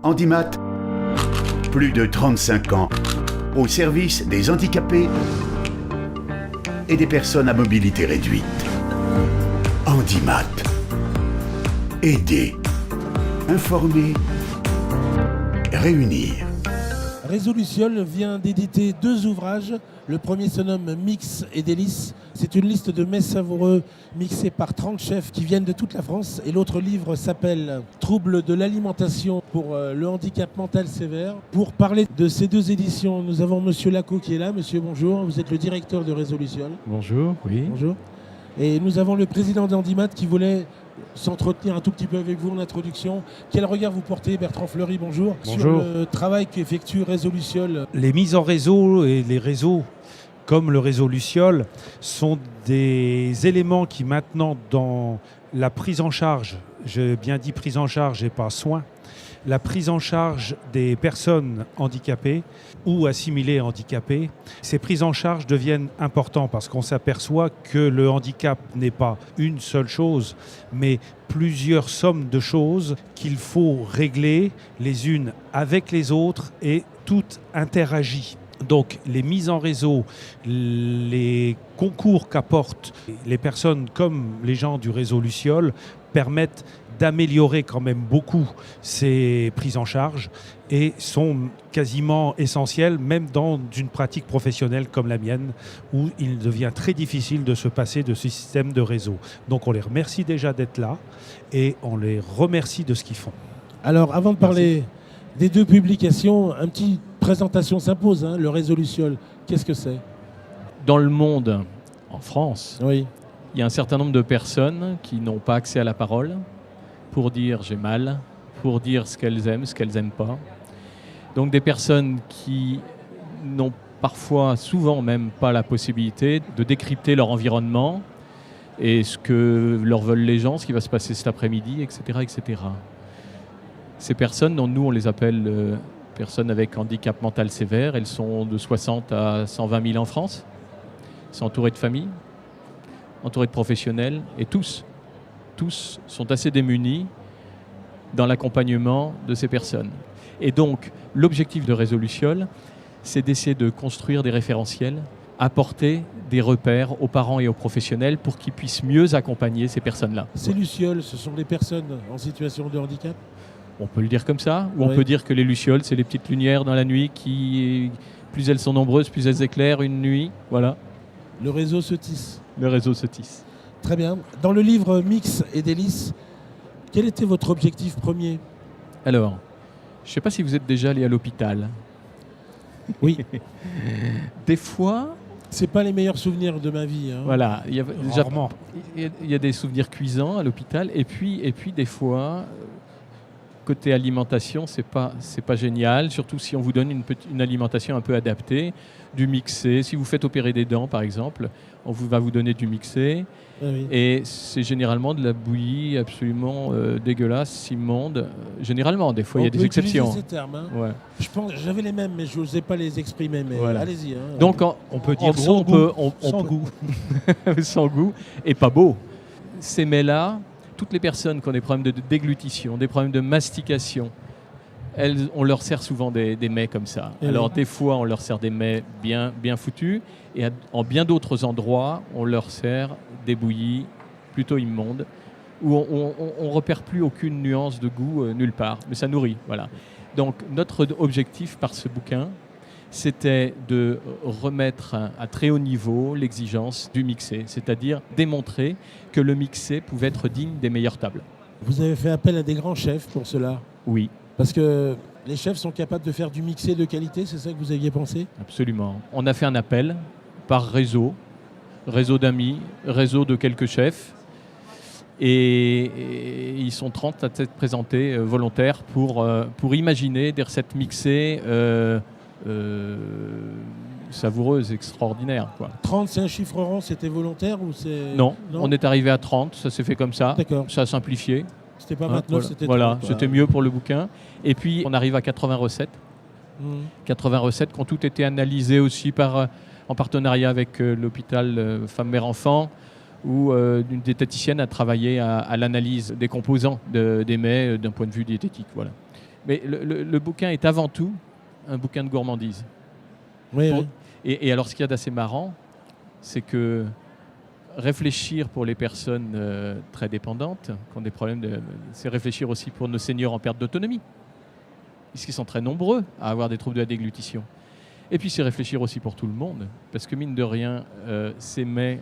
Handimat, plus de 35 ans, au service des handicapés et des personnes à mobilité réduite. Handimat. Aider, informer, réunir. Résolution vient d'éditer 2 ouvrages. Le premier se nomme Mix et Délices. C'est une liste de mets savoureux mixés par 30 chefs qui viennent de toute la France. Et l'autre livre s'appelle Troubles de l'alimentation pour le handicap mental sévère. Pour parler de ces 2 éditions, nous avons Monsieur Lacot qui est là. Monsieur, bonjour. Vous êtes le directeur de Résolution. Bonjour, oui. Bonjour. Et nous avons le président d'Handimat qui voulait s'entretenir un tout petit peu avec vous en introduction. Quel regard vous portez, Bertrand Fleury, bonjour, Bonjour. sur le travail qu'effectue Résolution? Les mises en réseau et les réseaux, comme le réseau Luciole, sont des éléments qui maintenant, dans la prise en charge, j'ai bien dit prise en charge et pas soin, la prise en charge des personnes handicapées ou assimilées handicapées, ces prises en charge deviennent importantes parce qu'on s'aperçoit que le handicap n'est pas une seule chose, mais plusieurs sommes de choses qu'il faut régler les unes avec les autres et toutes interagissent. Donc les mises en réseau, les concours qu'apportent les personnes comme les gens du réseau Luciole permettent d'améliorer quand même beaucoup ces prises en charge et sont quasiment essentielles, même dans une pratique professionnelle comme la mienne, où il devient très difficile de se passer de ce système de réseau. Donc on les remercie déjà d'être là et on les remercie de ce qu'ils font. Alors, avant de parler des 2 publications, une petite présentation s'impose, hein, le réseau Luciole. Qu'est-ce que c'est? Dans le monde, en France, Oui. il y a un certain nombre de personnes qui n'ont pas accès à la parole pour dire j'ai mal, pour dire ce qu'elles aiment, ce qu'elles n'aiment pas. Donc des personnes qui n'ont parfois, souvent même pas la possibilité de décrypter leur environnement et ce que leur veulent les gens, ce qui va se passer cet après-midi, etc., etc. Ces personnes, dont nous on les appelle personnes avec handicap mental sévère, elles sont de 60 à 120 000 en France. Elles sont entourées de familles, entourées de professionnels, et tous sont assez démunis dans l'accompagnement de ces personnes. Et donc, l'objectif de Résolution, c'est d'essayer de construire des référentiels, apporter des repères aux parents et aux professionnels pour qu'ils puissent mieux accompagner ces personnes-là. Ces Lucioles, ce sont des personnes en situation de handicap? On peut le dire comme ça, ou on Oui. peut dire que les lucioles, c'est les petites lumières dans la nuit qui, plus elles sont nombreuses, plus elles éclairent une nuit. Voilà, Le réseau se tisse. le réseau se tisse. Très bien. Dans le livre Mix et Délices, quel était votre objectif premier? Alors, je ne sais pas si vous êtes déjà allé à l'hôpital. Oui. Des fois, C'est pas les meilleurs souvenirs de ma vie, hein. voilà, il y a déjà Rarement. il y a des souvenirs cuisants à l'hôpital, et puis des fois, côté alimentation, c'est pas génial, surtout si on vous donne une alimentation un peu adaptée, du mixé. Si vous faites opérer des dents, par exemple, va vous donner du mixé. Ah oui. Et c'est généralement de la bouillie absolument dégueulasse, immonde. Généralement, des fois, il y a On des peut utiliser exceptions. ces termes, hein. Ouais. Je pense, j'avais les mêmes, mais je n'osais pas les exprimer. Mais Voilà. allez-y, hein. Donc, On peut en dire gros, sans on goût. peut Sans goût. sans goût et pas beau. Ces mets-là, toutes les personnes qui ont des problèmes de déglutition, des problèmes de mastication, on leur sert souvent des mets comme ça. Et Alors oui. des fois, on leur sert des mets bien foutus, et en bien d'autres endroits, on leur sert des bouillies plutôt immondes, où on repère plus aucune nuance de goût nulle part, mais ça nourrit. Voilà. Donc notre objectif par ce bouquin, c'était de remettre à très haut niveau l'exigence du mixé, c'est-à-dire démontrer que le mixé pouvait être digne des meilleures tables. Vous avez fait appel à des grands chefs pour cela. Oui, Parce que les chefs sont capables de faire du mixé de qualité, c'est ça que vous aviez pensé? absolument. On a fait un appel par réseau d'amis, réseau de quelques chefs, et ils sont 30 à s'être présentés volontaires pour imaginer des recettes mixées savoureuses, extraordinaires, quoi. 30, c'est un chiffre rond, c'était volontaire ou c'est... Non, on est arrivé à 30, ça s'est fait comme ça, D'accord. ça a simplifié. C'était pas Hein, maintenant, voilà. c'était... Voilà, 30, quoi. c'était mieux pour le bouquin. Et puis on arrive à 80 recettes. Mmh. 80 recettes qui ont toutes été analysées aussi en partenariat avec l'hôpital Femmes-Mères-Enfants, où une diététicienne a travaillé à l'analyse des composants des mets d'un point de vue diététique. Voilà. Mais le bouquin est avant tout un bouquin de gourmandise. Oui, Pour- oui. Et alors, ce qu'il y a d'assez marrant, c'est que réfléchir pour les personnes très dépendantes, qui ont des problèmes, c'est réfléchir aussi pour nos seniors en perte d'autonomie, puisqu'ils sont très nombreux à avoir des troubles de la déglutition. Et puis, c'est réfléchir aussi pour tout le monde, parce que mine de rien, ces mets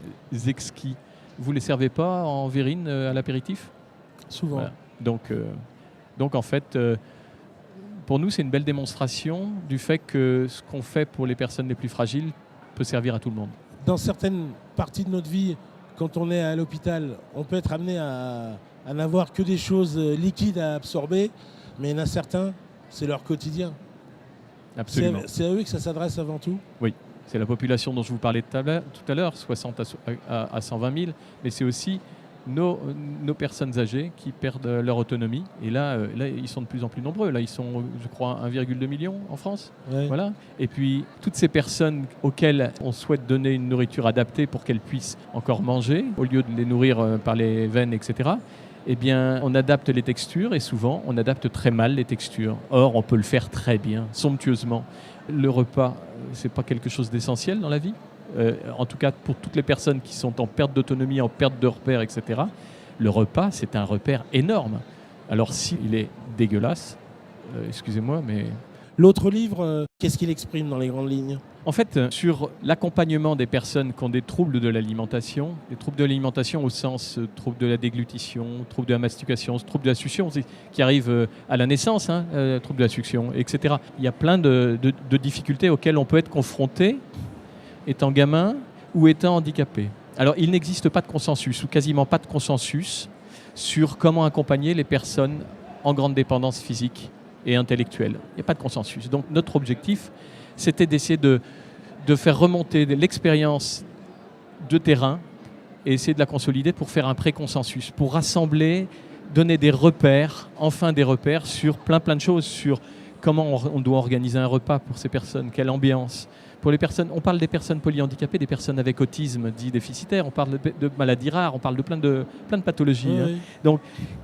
exquis, vous ne les servez pas en verrine à l'apéritif ? Souvent. Voilà. Donc, en fait, pour nous, c'est une belle démonstration du fait que ce qu'on fait pour les personnes les plus fragiles peut servir à tout le monde. Dans certaines parties de notre vie, quand on est à l'hôpital, on peut être amené à n'avoir que des choses liquides à absorber, mais il y en a certains, c'est leur quotidien. Absolument. C'est à eux que ça s'adresse avant tout. C'est la population dont je vous parlais tout à l'heure, 60 à 120 000, mais c'est aussi nos personnes âgées qui perdent leur autonomie. Et là, ils sont de plus en plus nombreux. Là, ils sont, je crois, 1,2 million en France. Ouais. Voilà. Et puis, toutes ces personnes auxquelles on souhaite donner une nourriture adaptée pour qu'elles puissent encore manger, au lieu de les nourrir par les veines, etc., eh bien, on adapte les textures et souvent, on adapte très mal les textures. Or, on peut le faire très bien, somptueusement. Le repas, c'est pas quelque chose d'essentiel dans la vie. En tout cas, pour toutes les personnes qui sont en perte d'autonomie, en perte de repères, etc., le repas, c'est un repère énorme. Alors, s'il est dégueulasse, excusez-moi, mais... L'autre livre, qu'est-ce qu'il exprime dans les grandes lignes ? En fait, sur l'accompagnement des personnes qui ont des troubles de l'alimentation, des troubles de l'alimentation au sens troubles de la déglutition, troubles de la mastication, troubles de la succion, qui arrivent à la naissance, troubles de la succion, etc. Il y a plein de difficultés auxquelles on peut être confronté étant gamin ou étant handicapé. Alors, il n'existe pas de consensus, ou quasiment pas de consensus, sur comment accompagner les personnes en grande dépendance physique et intellectuelle. Il n'y a pas de consensus. Donc, notre objectif, c'était d'essayer de faire remonter l'expérience de terrain et essayer de la consolider pour faire un pré-consensus, pour rassembler, donner des repères, enfin des repères sur plein de choses, sur comment on doit organiser un repas pour ces personnes, quelle ambiance. Pour les personnes, on parle des personnes polyhandicapées, des personnes avec autisme dit déficitaire, on parle de maladies rares, on parle de plein de pathologies. Oui, hein. oui. Donc,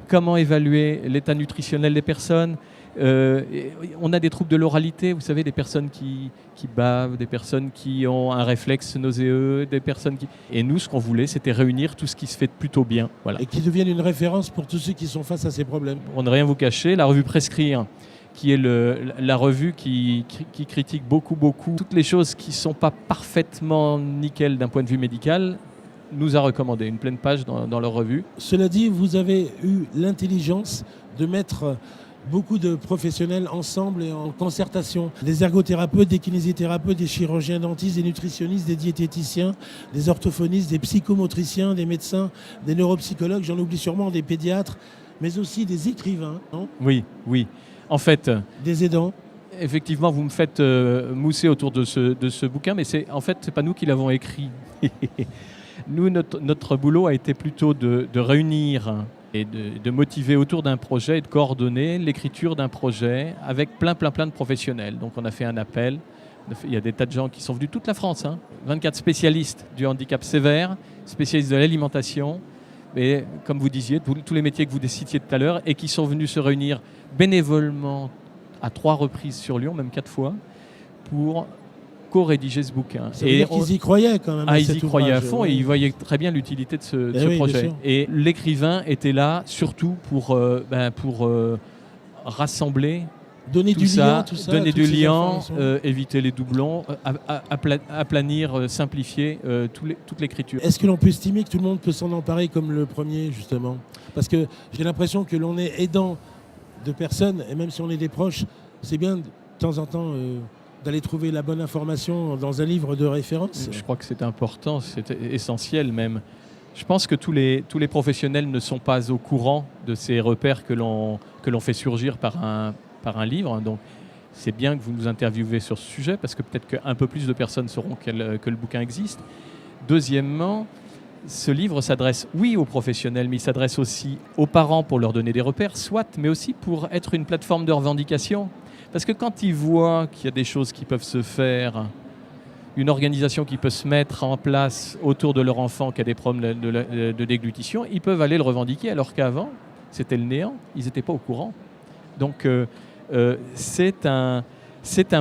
comment évaluer l'état nutritionnel des personnes ? On a des troubles de l'oralité, vous savez, des personnes qui bavent, des personnes qui ont un réflexe nauséeux, des personnes qui... Et nous, ce qu'on voulait, c'était réunir tout ce qui se fait plutôt bien. Voilà. Et qui deviennent une référence pour tous ceux qui sont face à ces problèmes. Pour ne rien vous cacher, la revue Prescrire, qui est la revue qui critique beaucoup toutes les choses qui ne sont pas parfaitement nickel d'un point de vue médical, nous a recommandé une pleine page dans leur revue. Cela dit, vous avez eu l'intelligence de mettre beaucoup de professionnels ensemble et en concertation. Des ergothérapeutes, des kinésithérapeutes, des chirurgiens dentistes, des nutritionnistes, des diététiciens, des orthophonistes, des psychomotriciens, des médecins, des neuropsychologues, j'en oublie sûrement, des pédiatres, mais aussi des écrivains, non ? Oui. En fait, Des aidants. effectivement, vous me faites mousser autour de ce bouquin, mais c'est pas nous qui l'avons écrit. Nous, notre boulot a été plutôt de réunir et de motiver autour d'un projet et de coordonner l'écriture d'un projet avec plein de professionnels. Donc on a fait un appel, il y a des tas de gens qui sont venus de toute la France, 24 spécialistes du handicap sévère, spécialistes de l'alimentation, et comme vous disiez, tous les métiers que vous citiez tout à l'heure, et qui sont venus se réunir bénévolement à 3 reprises sur Lyon, même 4 fois, pour co-rédiger ce bouquin. Ça veut dire qu'ils y croyaient quand même. Ils y croyaient à fond et ils voyaient très bien l'utilité de ce oui, projet. Et l'écrivain était là surtout pour rassembler donner tout du ça, lien, tout ça. donner toutes du ces lien, informations. éviter les doublons, aplanir, simplifier toute l'écriture. Est-ce que l'on peut estimer que tout le monde peut s'en emparer comme le premier, justement ? Parce que j'ai l'impression que l'on est aidant de personnes, et même si on est des proches, c'est bien de temps en temps d'aller trouver la bonne information dans un livre de référence. Je crois que c'est important, c'est essentiel même. Je pense que tous les professionnels ne sont pas au courant de ces repères que l'on fait surgir par un livre. Donc c'est bien que vous nous interviewez sur ce sujet parce que peut-être qu'un peu plus de personnes sauront que le bouquin existe. Deuxièmement, ce livre s'adresse, oui, aux professionnels, mais il s'adresse aussi aux parents pour leur donner des repères, soit, mais aussi pour être une plateforme de revendication. Parce que quand ils voient qu'il y a des choses qui peuvent se faire, une organisation qui peut se mettre en place autour de leur enfant qui a des problèmes de déglutition, ils peuvent aller le revendiquer, alors qu'avant, c'était le néant, ils n'étaient pas au courant. Donc, c'est un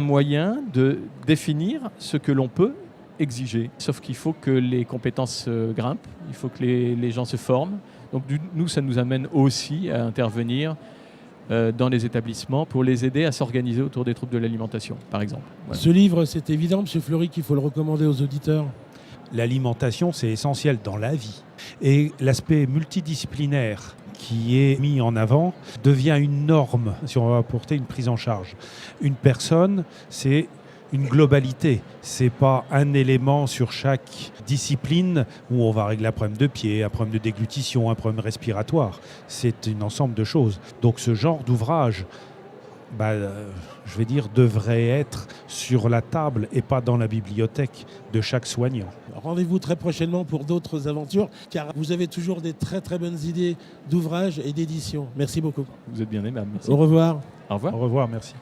moyen de définir ce que l'on peut exiger. Sauf qu'il faut que les compétences grimpent, il faut que les gens se forment. Donc nous, ça nous amène aussi à intervenir dans les établissements pour les aider à s'organiser autour des troubles de l'alimentation, par exemple. Voilà. Ce livre, c'est évident, M. Fleury, qu'il faut le recommander aux auditeurs. L'alimentation, c'est essentiel dans la vie. Et l'aspect multidisciplinaire qui est mis en avant devient une norme si on va apporter une prise en charge. Une personne, c'est une globalité. C'est pas un élément sur chaque discipline où on va régler un problème de pied, un problème de déglutition, un problème respiratoire. C'est un ensemble de choses. Donc ce genre d'ouvrage, je vais dire, devrait être sur la table et pas dans la bibliothèque de chaque soignant. Rendez-vous très prochainement pour d'autres aventures, car vous avez toujours des très très bonnes idées d'ouvrages et d'éditions. Merci beaucoup. Vous êtes bien aimable. Merci. Au revoir. Au revoir. Au revoir, merci.